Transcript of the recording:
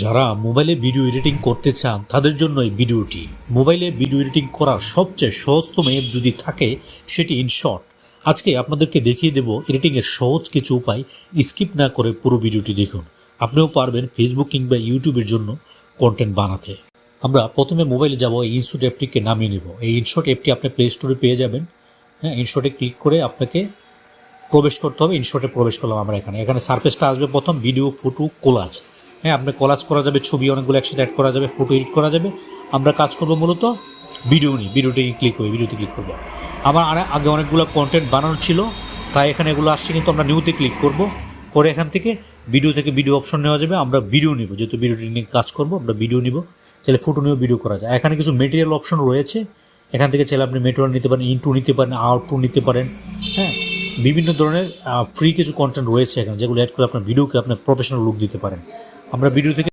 যারা মোবাইলে video editing করতে চান তাদের জন্য এই ভিডিওটি। মোবাইলে ভিডিও এডিটিং করার সবচেয়ে সহজতম অ্যাপ যদি থাকে সেটি ইনশট। আজকে আপনাদেরকে দেখিয়ে দেব এডিটিংয়ের সহজ কিছু উপায়। স্কিপ না করে পুরো ভিডিওটি দেখুন, আপনিও পারবেন ফেসবুক কিংবা ইউটিউবের জন্য কন্টেন্ট বানাতে। আমরা প্রথমে মোবাইলে যাব, এই ইনশট অ্যাপটিকে নামিয়ে নেব। এই ইনশট অ্যাপটি আপনি প্লে স্টোরে পেয়ে যাবেন। হ্যাঁ, ইনশটে ক্লিক করে আপনাকে প্রবেশ করতে হবে। ইনশটে প্রবেশ করলাম আমরা। এখানে সারফেসটা আসবে প্রথম, ভিডিও, ফটো, কোলাজ। হ্যাঁ, আপনি কোলাজ করা যাবে, ছবি অনেকগুলো একসাথে অ্যাড করা যাবে, ফটো এডিট করা যাবে। আমরা কাজ করব মূলত ভিডিওতে ক্লিক করবো। আমার আগে অনেকগুলো কন্টেন্ট বানানো ছিল, তাই এখানে এগুলো আসছে, কিন্তু আমরা নিউতে ক্লিক করব। করে এখান থেকে ভিডিও অপশন নেওয়া যাবে। আমরা ভিডিও নিব, যেহেতু ভিডিওটি নিয়ে কাজ করব আমরা ভিডিও নিব। চাইলে ফটো নিয়েও ভিডিও করা যায়। এখানে কিছু মেটেরিয়াল অপশন রয়েছে, এখান থেকে চাইলে আপনি মেটেরিয়াল নিতে পারেন, ইনটু নিতে পারেন, আউটটু নিতে পারেন। হ্যাঁ, বিভিন্ন ধরনের ফ্রি কিছু কন্টেন্ট রয়েছে এখানে, যেগুলো অ্যাড করে আপনার ভিডিওকে আপনার প্রফেশনাল লুক দিতে পারেন। আমরা ভিডিও থেকে